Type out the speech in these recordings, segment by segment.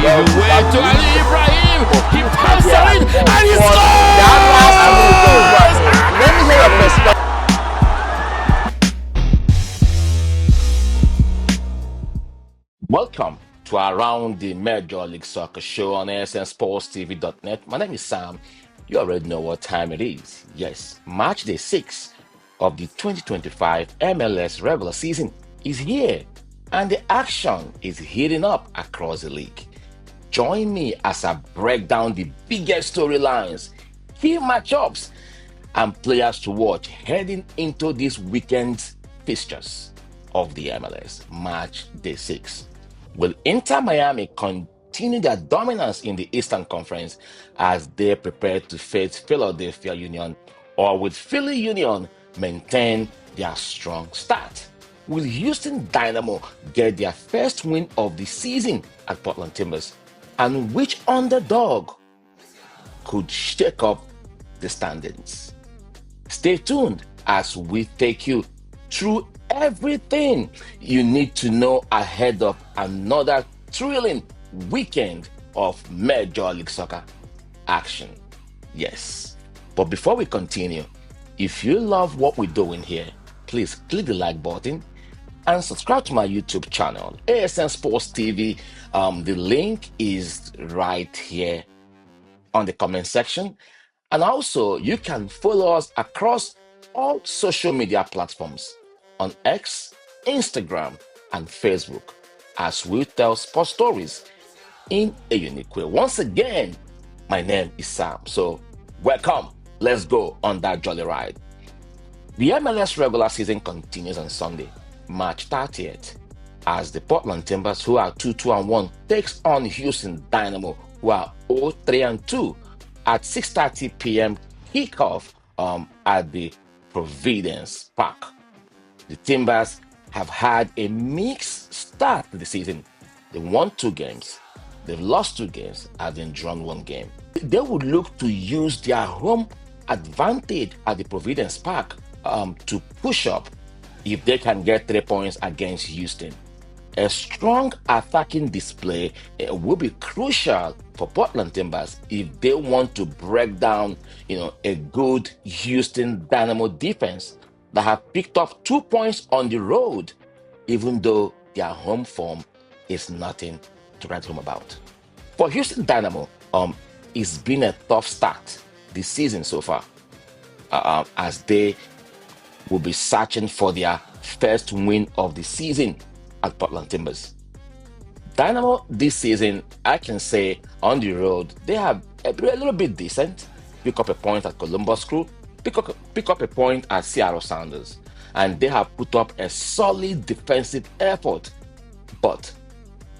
Giving way to Ali Ibrahim. He passed it and he scores! Let me hear your perspective. Welcome to Around the Major League Soccer Show on ASNSportsTV.net. My name is Sam. You already know what time it is. Yes, Matchday 6 of the 2025 MLS regular season is here, and the action is heating up across the league. Join me as I break down the biggest storylines, key matchups, and players to watch heading into this weekend's fixtures of the MLS Match Day 6. Will Inter Miami continue their dominance in the Eastern Conference as they prepare to face Philadelphia Union, or will Philly Union maintain their strong start? Will Houston Dynamo get their first win of the season at Portland Timbers? And which underdog could shake up the standings? Stay tuned as we take you through everything you need to know ahead of another thrilling weekend of Major League Soccer action. Yes. But before we continue, if you love what we're doing here, please click the like button and subscribe to my YouTube channel, ASN Sports TV. The link is right here on the comment section. And also, you can follow us across all social media platforms on X, Instagram, and Facebook as we tell sports stories in a unique way. Once again, my name is Sam. So, welcome. Let's go on that jolly ride. The MLS regular season continues on Sunday, March 30th, as the Portland Timbers, who are 2-1, takes on Houston Dynamo, who are 0-3-2, at 6:30 p.m. kickoff at the Providence Park. The Timbers have had a mixed start to the season. They won 2 games, they've lost 2 games, and then drawn 1 game. They would look to use their home advantage at the Providence Park to push up if they can get 3 points against Houston. A strong attacking display will be crucial for Portland Timbers if they want to break down, a good Houston Dynamo defense that have picked up 2 points on the road, even though their home form is nothing to write home about. For Houston Dynamo, it's been a tough start this season so far, as they will be searching for their first win of the season at Portland Timbers. Dynamo this season, I can say on the road, they have a little bit decent. Pick up a point at Columbus Crew, pick up a point at Seattle Sounders, and they have put up a solid defensive effort, but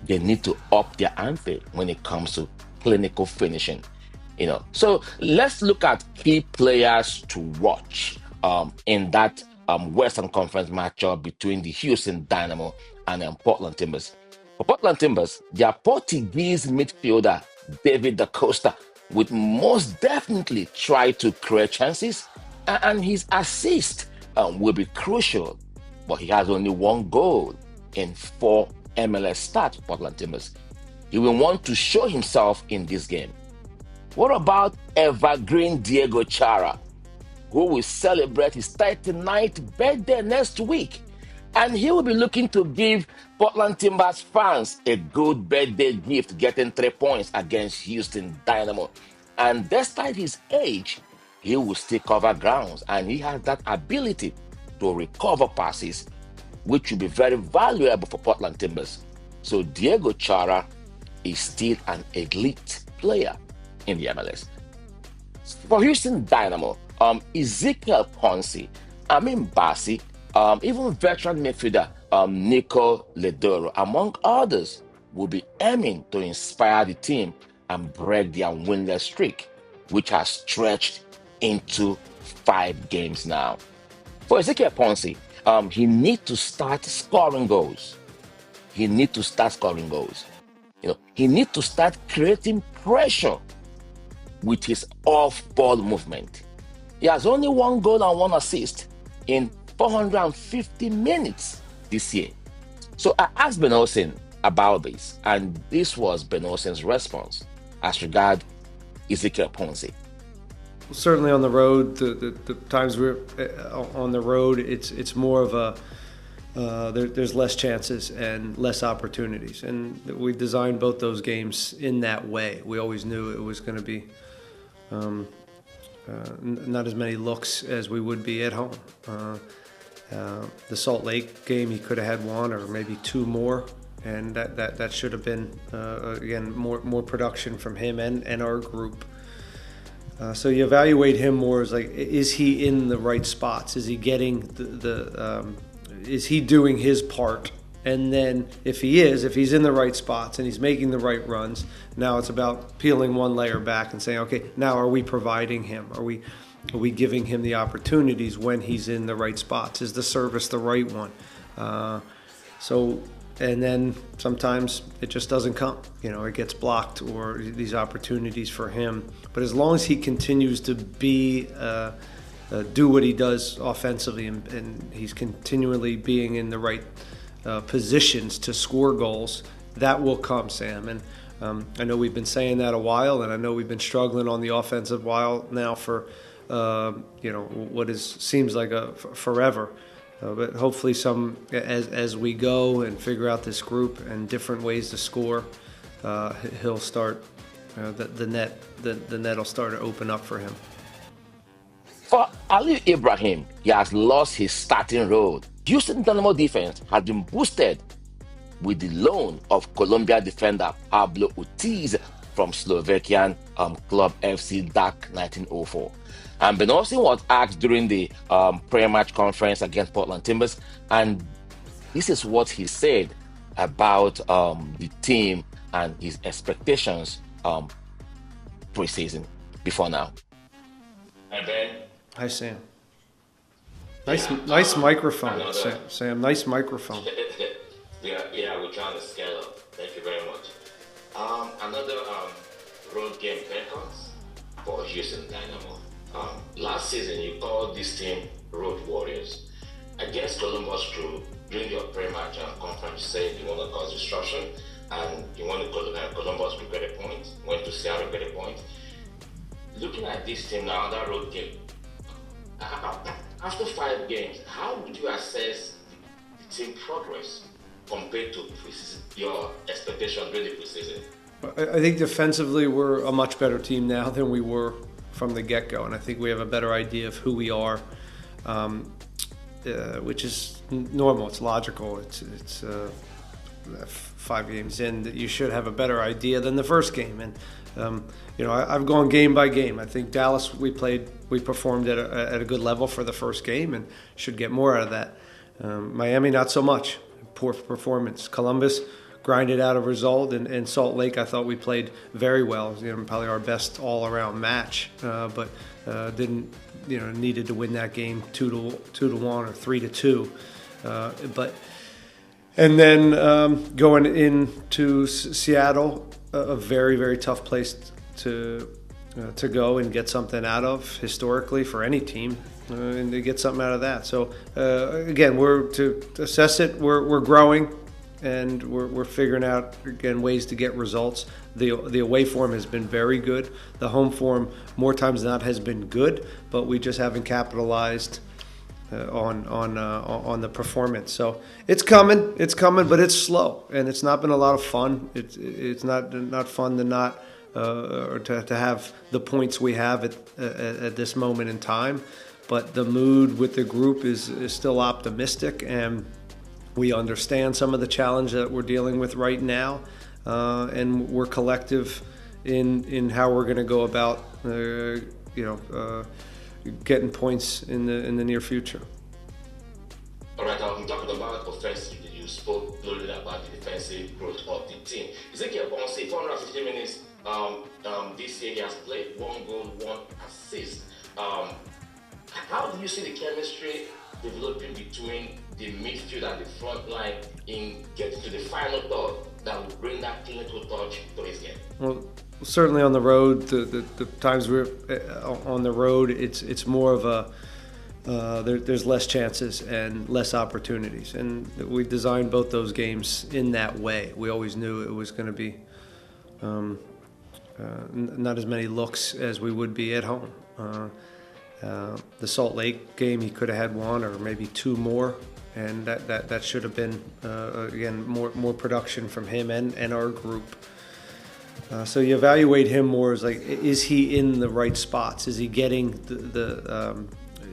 they need to up their ante when it comes to clinical finishing. So let's look at key players to watch in that Western Conference matchup between the Houston Dynamo and Portland Timbers. For Portland Timbers, their Portuguese midfielder David Da Costa would most definitely try to create chances, and his assist will be crucial. But he has only 1 goal in 4 MLS starts for Portland Timbers. He will want to show himself in this game. What about evergreen Diego Chara, who will celebrate his 39th birthday next week? And he will be looking to give Portland Timbers fans a good birthday gift, getting 3 points against Houston Dynamo. And despite his age, he will still cover grounds, and he has that ability to recover passes, which will be very valuable for Portland Timbers. So Diego Chara is still an elite player in the MLS. For Houston Dynamo, Ezekiel Ponce, Amin Bassi, even veteran midfielder Nico Ledoro, among others, will be aiming to inspire the team and break their winless streak, which has stretched into 5 games now. For Ezekiel Ponce, he needs to start scoring goals. He needs to start creating pressure with his off-ball movement. He has only 1 goal and 1 assist in 450 minutes this year. So I asked Ben Olsen, about this, and this was Ben Olsen's response as regard Ezekiel Ponce. Certainly on the road, the times we're on the road, it's more of a there's less chances and less opportunities, and we designed both those games in that way. We always knew it was going to be not as many looks as we would be at home. The Salt Lake game, he could have had one or maybe two more, and that should have been again more production from him and our group. So you evaluate him more as like, is he in the right spots? Is he getting is he doing his part? And then if he's in the right spots and he's making the right runs, now it's about peeling one layer back and saying, okay, now are we providing him? Are we giving him the opportunities when he's in the right spots? Is the service the right one? And then sometimes it just doesn't come. It gets blocked or these opportunities for him. But as long as he continues to do what he does offensively and he's continually being in the right positions to score goals, that will come, Sam. And I know we've been saying that a while, and I know we've been struggling on the offensive while now for seems like forever. But hopefully, as we go and figure out this group and different ways to score, he'll start. The net will start to open up for him. For Ali Ibrahim, he has lost his starting role. Houston Dynamo defense has been boosted with the loan of Colombia defender Pablo Ortiz from Slovakian club FC DAC 1904. And Ben Olsen was asked during the pre-match conference against Portland Timbers, and this is what he said about the team and his expectations pre-season before now. And Ben. Hi, Sam. Nice microphone, Sam. Nice microphone. Yeah, we're trying to scale up. Thank you very much. Another road game beckons for Houston Dynamo. Last season, you called this team Road Warriors. Against Columbus Crew, during your pre-match conference, you said you want to cause disruption and you want Columbus to get a point, went to Seattle get a point. Looking at this team now, that road game, after 5 games, how would you assess the team progress compared to your expectation during the preseason? I think defensively we're a much better team now than we were from the get-go, and I think we have a better idea of who we are, which is normal. It's logical. It's 5 games in that you should have a better idea than the first game. And I've gone game by game. I think Dallas we performed at a good level for the first game and should get more out of that. Miami not so much. Poor performance. Columbus grinded out a result, and Salt Lake I thought we played very well. Probably our best all-around match, but didn't needed to win that game 2-1 or 3-2. And then going into Seattle, a very, very tough place to go and get something out of historically for any team, and to get something out of that. So again, to assess it, we're growing, and we're figuring out again ways to get results. The away form has been very good. The home form more times than not has been good, but we just haven't capitalized on the performance. So it's coming, but it's slow, and it's not been a lot of fun. It's not fun to not or to have the points we have at this moment in time. But the mood with the group is still optimistic, and we understand some of the challenge that we're dealing with right now, and we're collective in how we're going to go about getting points in the near future. All right, I'm talking about offensively. You spoke a little bit about the defensive growth of the team. Ezekiel Ponce, 450 minutes this year, he has played 1 goal, 1 assist. How do you see the chemistry developing between the midfield and the front line in getting to the final third that will bring that clinical touch to his game? Well, certainly on the road, the times we're on the road, it's more of a there's less chances and less opportunities. And we designed both those games in that way. We always knew it was going to be not as many looks as we would be at home. The Salt Lake game, he could have had one or maybe two more, and that should have been again more production from him and our group. So you evaluate him more as like, is he in the right spots? Is he getting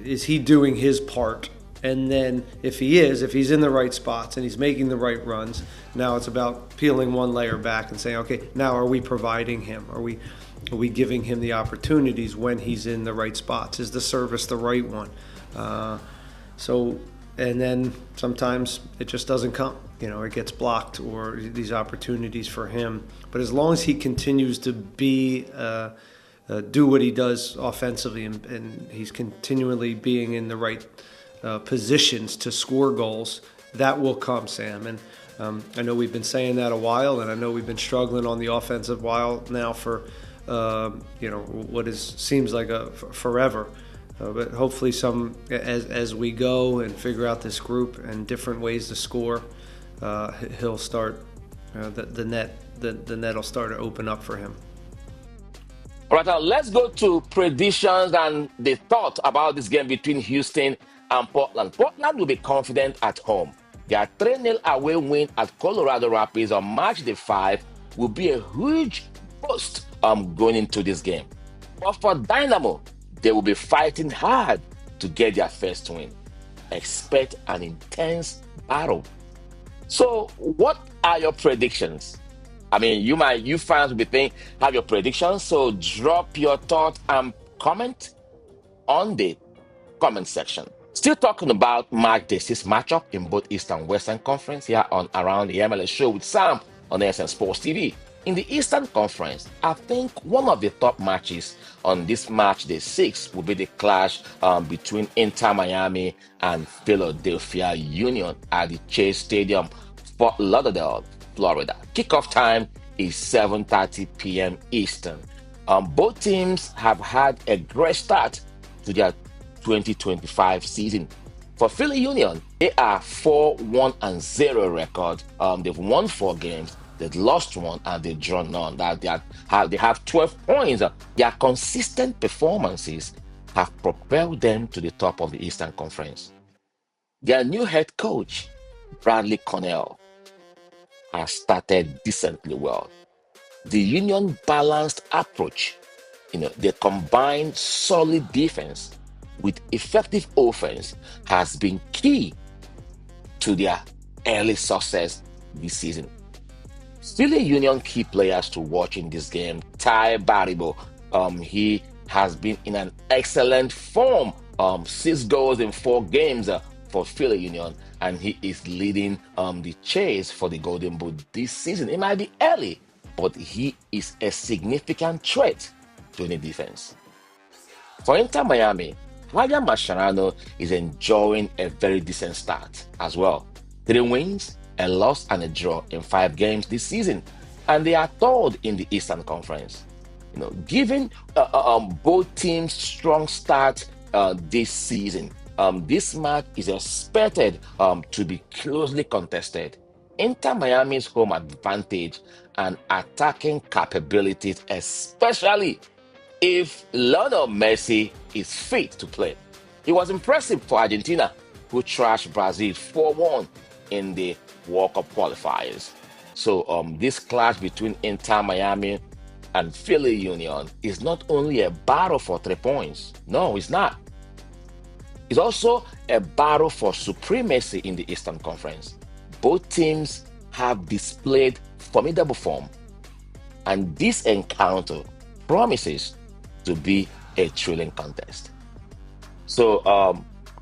is he doing his part? And then if he's in the right spots and he's making the right runs, now it's about peeling one layer back and saying, okay, now are we providing him? Are we giving him the opportunities when he's in the right spots? Is the service the right one? And then sometimes it just doesn't come. It gets blocked or these opportunities for him. But as long as he continues to do what he does offensively and he's continually being in the right positions to score goals, that will come, Sam. And I know we've been saying that a while, and I know we've been struggling on the offensive while now for seems like forever. But hopefully, as we go and figure out this group and different ways to score, he'll start the net will start to open up for him. All right, now let's go to predictions and the thought about this game between Houston and Portland. Portland will be confident at home. Their 3-0 away win at Colorado Rapids on Matchday 5 will be a huge boost going into this game. But for Dynamo, they will be fighting hard to get their first win. Expect an intense battle. So, what are your predictions? I mean, you fans will be thinking, have your predictions. So drop your thought and comment on the comment section. Still talking about Matchday 6 matchup in both East and Western Conference here on Around the MLS Show with Sam on ASN Sports TV. In the Eastern Conference, I think one of the top matches on this Matchday 6 will be the clash between Inter Miami and Philadelphia Union at the Chase Stadium, Fort Lauderdale, Florida. Kickoff time is 7:30 p.m. Eastern. Both teams have had a great start to their 2025 season. For Philly Union, they are 4-1-0 record. They've won 4 games, they've lost 1, and they've drawn none. They have 12 points. Their consistent performances have propelled them to the top of the Eastern Conference. Their new head coach, Bradley Cornell, has started decently well. The Union balanced approach, the combined solid defense with effective offense has been key to their early success this season. Philly Union key players to watch in this game: Ty Baribo. He has been in an excellent form. 6 goals in 4 games for Philly Union, and he is leading the chase for the Golden Boot this season. It might be early, but he is a significant threat to any defense. For Inter Miami, Raja Mascherano is enjoying a very decent start as well. 3 wins, a loss, and a draw in 5 games this season, and they are 3rd in the Eastern Conference. Given both teams' strong start this season, this match is expected to be closely contested. Inter Miami's home advantage and attacking capabilities, especially if Lionel Messi is fit to play. It was impressive for Argentina, who trashed Brazil 4-1 in the World Cup qualifiers. So this clash between Inter Miami and Philly Union is not only a battle for 3 points. No, it's not. It's also a battle for supremacy in the Eastern Conference. Both teams have displayed formidable form, and this encounter promises to be a thrilling contest. So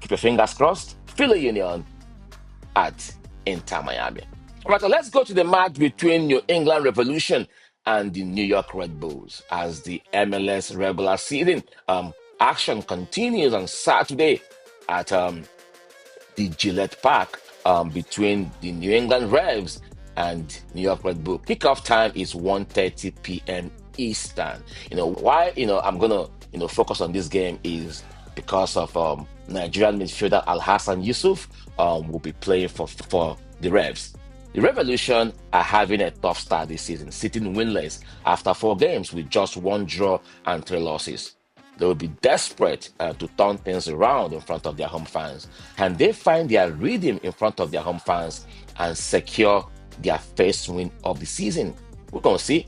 keep your fingers crossed. Philly Union at Inter Miami. All right, so let's go to the match between New England Revolution and the New York Red Bulls as the MLS regular season action continues on Saturday at the Gillette Park between the New England Revs and New York Red Bull. Kickoff time is 1:30 p.m. Eastern. Why I'm gonna focus on this game is because of Nigerian midfielder Al Hassan Yusuf will be playing for the Revs. The Revolution are having a tough start this season, sitting winless after 4 games with just 1 draw and 3 losses. They will be desperate to turn things around in front of their home fans. And they find their rhythm in front of their home fans and secure their first win of the season? We're going to see.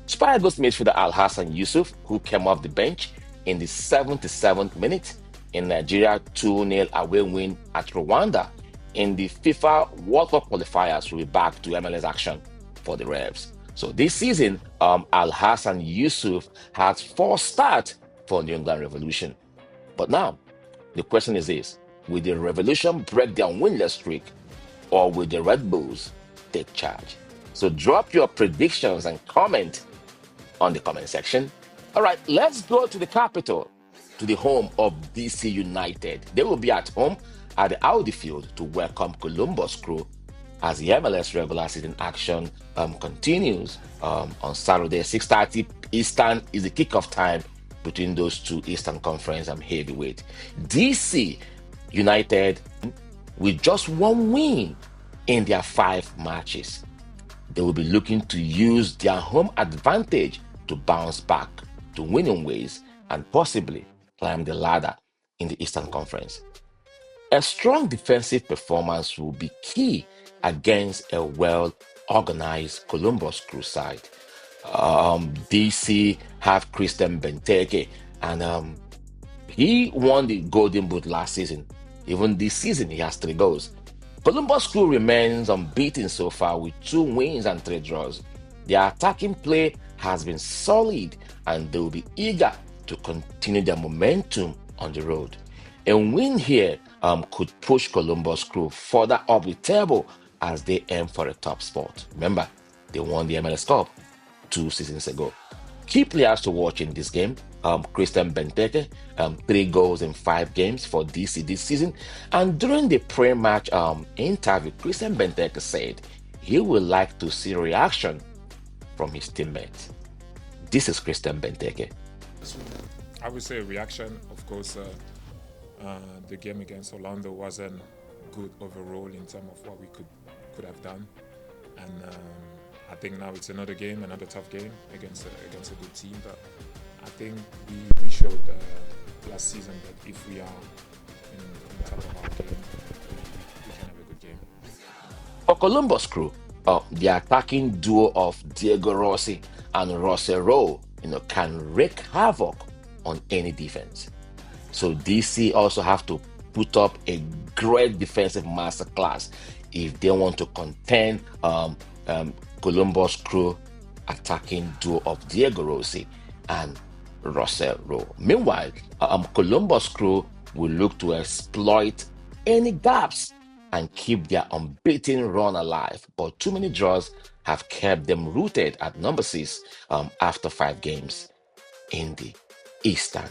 Super Eagles midfielder Al Hassan Yusuf, who came off the bench in the 77th minute in Nigeria 2-0 away win at Rwanda in the FIFA World Cup qualifiers, will be back to MLS action for the Revs. So this season, Al Hassan Yusuf has 4 starts for New England Revolution. But now, the question is this: will the Revolution break their winless streak, or will the Red Bulls take charge? So drop your predictions and comment on the comment section. All right, let's go to the capital, to the home of DC United. They will be at home at the Audi Field to welcome Columbus Crew as the MLS regular season action continues on Saturday. 6:30 Eastern is the kickoff time between those two Eastern Conference heavyweight. DC United, with just 1 win in their 5 matches, they will be looking to use their home advantage to bounce back to winning ways and possibly climb the ladder in the Eastern Conference. A strong defensive performance will be key against a well-organized Columbus Crew side. DC have Christian Benteke, and he won the Golden Boot last season. Even this season, he has 3 goals. Columbus Crew remains unbeaten so far with 2 wins and 3 draws. Their attacking play has been solid, and they will be eager to continue their momentum on the road. A win here could push Columbus Crew further up the table as they aim for a top spot. Remember, they won the MLS Cup 2 seasons ago. Key players to watch in this game: Christian Benteke, 3 goals in 5 games for DC this season. And during the pre-match interview, Christian Benteke said he would like to see reaction from his teammates. This is Christian Benteke. I would say reaction, of course. The game against Orlando wasn't good overall in terms of what we could have done, and I think now it's another game, another tough game against a good team. But I think we showed last season that if we are in top of our game, we can have a good game. For Columbus Crew, the attacking duo of Diego Rossi and Russell Rowe, can wreak havoc on any defense. So DC also have to put up a great defensive masterclass if they want to contain Columbus Crew attacking duo of Diego Rossi and Russell Rowe. Meanwhile, Columbus Crew will look to exploit any gaps and keep their unbeaten run alive, but too many draws have kept them rooted at number 6 after 5 games in the Eastern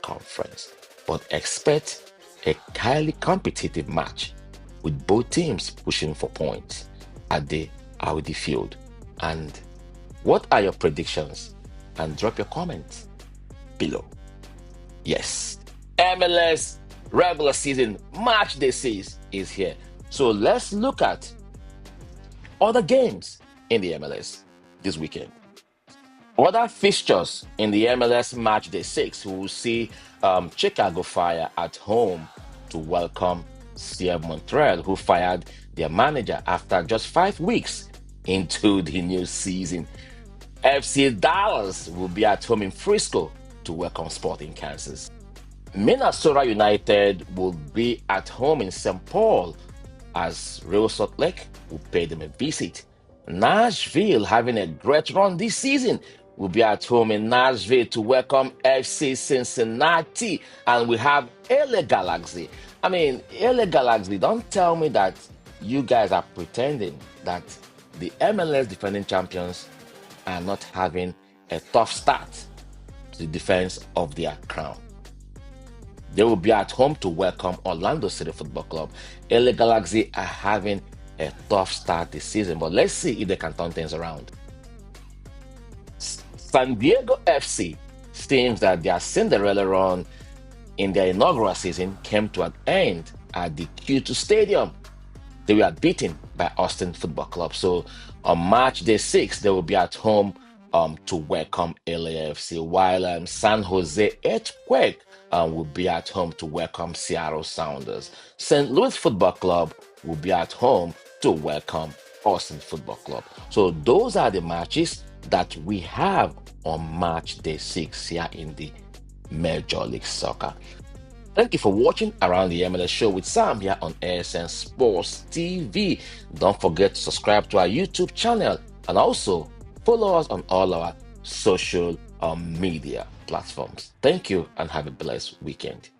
Conference. But expect a highly competitive match with both teams pushing for points at the Audi Field. And what are your predictions? And drop your comments below. Yes, MLS regular season Matchday 6 is here. So let's look at other games in the MLS this weekend. Other fixtures in the MLS Matchday 6, we will see Chicago Fire at home to welcome CF Montreal, who fired their manager after just 5 weeks into the new season. FC Dallas will be at home in Frisco to welcome Sporting Kansas. Minnesota United will be at home in St. Paul as Real Salt Lake will pay them a visit. Nashville, having a great run this season, will be at home in Nashville to welcome FC Cincinnati. And we have LA Galaxy. LA Galaxy, don't tell me that you guys are pretending that the MLS defending champions are not having a tough start to the defense of their crown. They will be at home to welcome Orlando City Football Club. LA Galaxy are having a tough start this season, but let's see if they can turn things around. San Diego FC seems that their Cinderella run in their inaugural season came to an end at the Q2 Stadium. They were beaten by Austin Football Club. So on March day 6, they will be at home to welcome LAFC, while San Jose Earthquake will be at home to welcome Seattle Sounders. St. Louis Football Club will be at home to welcome Austin Football Club. So those are the matches that we have on March day 6 here in the Major League Soccer. Thank you for watching Around the MLS Show with Sam here on ASN Sports TV. Don't forget to subscribe to our YouTube channel and also follow us on all our social media platforms. Thank you and have a blessed weekend.